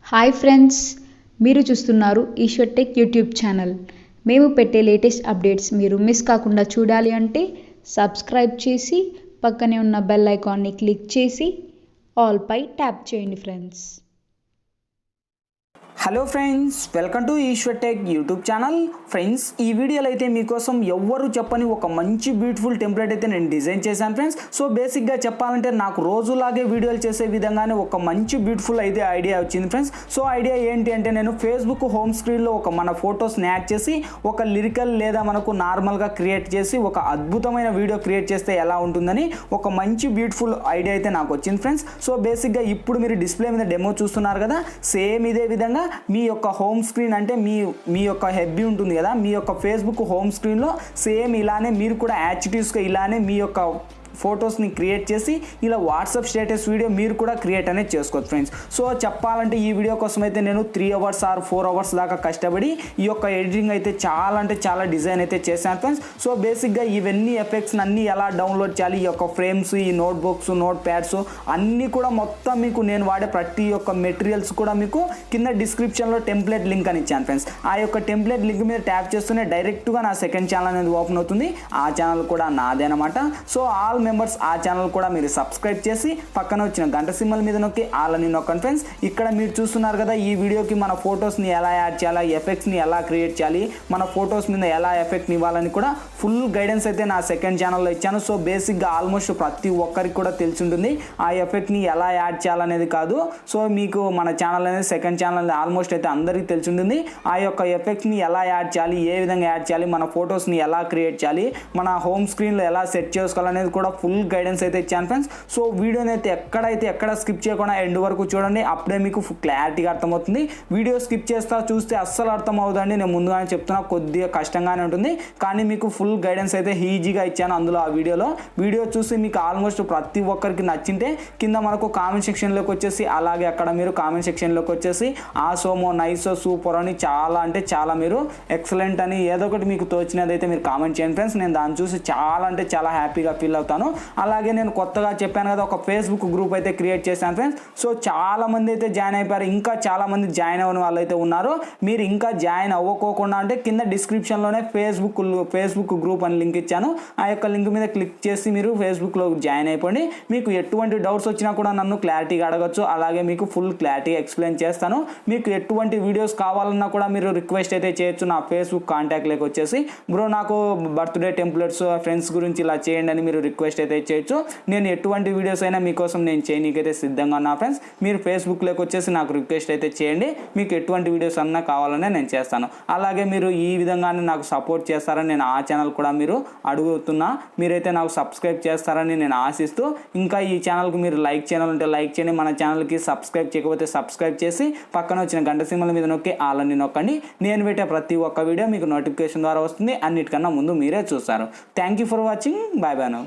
Hi friends, మీరు చూస్తున్నారు Eshwar tech YouTube channel. మేము పెట్టే లేటెస్ట్ అప్డేట్స్ మీరు మిస్ కాకుండా చూడాలి అంటే సబ్స్క్రైబ్ చేసి పక్కనే ఉన్న బెల్ ఐకాన్ని క్లిక్ చేసి ఆల్ పై ట్యాప్ చేయండి friends. Hello friends, welcome to Eshwar tech YouTube channel. Friends, ఈ వీడియోలో అయితే మీకోసం ఎవ్వరు చెప్పని ఒక మంచి బ్యూటిఫుల్ టెంప్లెట్ అయితే నేను డిజైన్ చేశాను ఫ్రెండ్స్. సో బేసిక్గా చెప్పాలంటే నాకు రోజులాగే వీడియోలు చేసే విధంగానే ఒక మంచి బ్యూటిఫుల్ అయితే ఐడియా వచ్చింది ఫ్రెండ్స్. సో ఐడియా ఏంటి అంటే, నేను ఫేస్బుక్ హోమ్ స్క్రీన్లో మన ఫొటోస్ని యాడ్ చేసి ఒక లిరికల్ లేదా మనకు నార్మల్గా క్రియేట్ చేసి ఒక అద్భుతమైన వీడియో క్రియేట్ చేస్తే ఎలా ఉంటుందని ఒక మంచి బ్యూటిఫుల్ ఐడియా అయితే నాకు వచ్చింది ఫ్రెండ్స్. సో బేసిక్గా ఇప్పుడు మీరు డిస్ప్లే మీద డెమో చూస్తున్నారు కదా, సేమ్ ఇదే విధంగా మీ యొక్క హోమ్ స్క్రీన్ అంటే మీ యొక్క హెబ్బీ ఉంటుంది కదా, మీ యొక్క ఫేస్బుక్ హోమ్ స్క్రీన్లో సేమ్ ఇలానే మీరు కూడా యాక్టివిటీస్గా ఇలానే మీ యొక్క ఫొటోస్ని క్రియేట్ చేసి ఇలా వాట్సాప్ స్టేటస్ వీడియో మీరు కూడా క్రియేట్ అనేది చేసుకోవచ్చు ఫ్రెండ్స్. సో చెప్పాలంటే ఈ వీడియో కోసం అయితే నేను 3 hours or 4 hours దాకా కష్టపడి ఈ యొక్క ఎడిటింగ్ అయితే చాలా అంటే చాలా డిజైన్ అయితే చేశాను ఫ్రెండ్స్. సో బేసిక్గా ఇవన్నీ ఎఫెక్ట్స్ అన్నీ ఎలా డౌన్లోడ్ చేయాలి, ఈ యొక్క ఫ్రేమ్స్, ఈ నోట్ బుక్స్, నోట్ ప్యాడ్స్ అన్నీ కూడా మొత్తం మీకు నేను వాడే ప్రతి ఒక్క మెటీరియల్స్ కూడా మీకు కింద డిస్క్రిప్షన్లో టెంప్లెట్ లింక్ అని ఇచ్చాను ఫ్రెండ్స్. ఆ యొక్క టెంప్లెట్ లింక్ మీద ట్యాప్ చేస్తూనే డైరెక్ట్గా నా సెకండ్ ఛానల్ అనేది ఓపెన్ అవుతుంది. ఆ ఛానల్ కూడా నాదే అనమాట. సో ఆల్ మెంబర్స్ ఆ ఛానల్ కూడా మీరు సబ్స్క్రైబ్ చేసి పక్కన వచ్చిన గంట సింబల్ మీద నొక్కి ఆల్ అని నొక్కండి ఫ్రెండ్స్. ఇక్కడ మీరు చూస్తున్నారు కదా, ఈ వీడియోకి మన ఫొటోస్ని ఎలా యాడ్ చేయాలి, ఎఫెక్ట్స్ని ఎలా క్రియేట్ చేయాలి, మన ఫొటోస్ మీద ఎలా ఎఫెక్ట్ని ఇవ్వాలని కూడా ఫుల్ గైడెన్స్ అయితే నా సెకండ్ ఛానల్లో ఇచ్చాను. సో బేసిక్గా ఆల్మోస్ట్ ప్రతి ఒక్కరికి కూడా తెలిసి ఉంటుంది ఆ ఎఫెక్ట్ని ఎలా యాడ్ చేయాలనేది కాదు. సో మీకు మన ఛానల్ అనేది సెకండ్ ఛానల్ ఆల్మోస్ట్ అయితే అందరికీ తెలిసి ఉంటుంది. ఆ యొక్క ఎఫెక్ట్ని ఎలా యాడ్ చేయాలి, ఏ విధంగా యాడ్ చేయాలి, మన ఫొటోస్ని ఎలా క్రియేట్ చేయాలి, మన హోమ్ స్క్రీన్లో ఎలా సెట్ చేసుకోవాలనేది కూడా ఫుల్ గైడెన్స్ అయితే ఇచ్చాను ఫ్రెండ్స్. సో వీడియోని అయితే ఎక్కడ స్కిప్ చేయకుండా ఎండ్ వరకు చూడండి, అప్పుడే మీకు క్లారిటీగా అర్థమవుతుంది. వీడియో స్కిప్ చూస్తే అస్సలు అర్థం అవుతుందండి. నేను ముందుగానే చెప్తున్నా, కొద్దిగా కష్టంగానే ఉంటుంది, కానీ మీకు ఫుల్ గైడెన్స్ అయితే ఈజీగా ఇచ్చాను అందులో. ఆ వీడియో చూసి మీకు ఆల్మోస్ట్ ప్రతి ఒక్కరికి నచ్చింటే కింద మనకు కామెంట్ సెక్షన్లోకి వచ్చేసి, అలాగే అక్కడ మీరు కామెంట్ సెక్షన్లోకి వచ్చేసి ఆ సోమో నైసో సూపర్ అని చాలా అంటే చాలా మీరు ఎక్సలెంట్ అని ఏదో ఒకటి మీకు తోచినది అయితే మీరు కామెంట్ చేయండి ఫ్రెండ్స్. నేను దాన్ని చూసి చాలా అంటే చాలా హ్యాపీగా ఫీల్ అవుతాను. అలాగే నేను కొత్తగా చెప్పాను కదా, ఒక ఫేస్బుక్ గ్రూప్ అయితే క్రియేట్ చేశాను ఫ్రెండ్స్. సో చాలా మంది అయితే జాయిన్ అయిపోయారు, ఇంకా చాలా మంది జాయిన్ అవ్వని వాళ్ళు అయితే ఉన్నారు. మీరు ఇంకా జాయిన్ అవ్వకోకుండా అంటే కింద డిస్క్రిప్షన్లోనే ఫేస్బుక్ గ్రూప్ అని లింక్ ఇచ్చాను. ఆ యొక్క లింక్ మీద క్లిక్ చేసి మీరు ఫేస్బుక్లో జాయిన్ అయిపోండి. మీకు ఎటువంటి డౌట్స్ వచ్చినా కూడా నన్ను క్లారిటీగా అడగచ్చు. అలాగే మీకు ఫుల్ క్లారిటీగా ఎక్స్ప్లెయిన్ చేస్తాను. మీకు ఎటువంటి వీడియోస్ కావాలన్నా కూడా మీరు రిక్వెస్ట్ అయితే చేయొచ్చు. నా ఫేస్బుక్ కాంటాక్ట్లోకి వచ్చేసి, బ్రో నాకు బర్త్డే టెంప్లెట్స్ ఫ్రెండ్స్ గురించి ఇలా చేయండి అని మీరు రిక్వెస్ట్ అయితే చేయొచ్చు. నేను ఎటువంటి వీడియోస్ అయినా మీకోసం నేను చేయనీకైతే సిద్ధంగా ఉన్నా ఫ్రెండ్స్. మీరు ఫేస్బుక్లోకి వచ్చేసి నాకు రిక్వెస్ట్ అయితే చేయండి. మీకు ఎటువంటి వీడియోస్ అన్నా కావాలనే నేను చేస్తాను. అలాగే మీరు ఈ విధంగానే నాకు సపోర్ట్ చేస్తారని నేను ఆ ఛానల్ కూడా మీరు అడుగుతున్నా. మీరైతే నాకు సబ్స్క్రైబ్ చేస్తారని నేను ఆశిస్తూ, ఇంకా ఈ ఛానల్కి మీరు లైక్ ఛానల్ ఉంటే లైక్ చేయండి. మన ఛానల్కి సబ్స్క్రైబ్ చేయకపోతే సబ్స్క్రైబ్ చేసి పక్కన వచ్చిన గంట సింబల్ మీద నొక్కి ఆల్ అని నొక్కండి. నేను పెట్టే ప్రతి ఒక్క వీడియో మీకు నోటిఫికేషన్ ద్వారా వస్తుంది. అన్నిటికన్నా ముందు మీరే చూస్తారు. Thank you for watching. Bye bye now.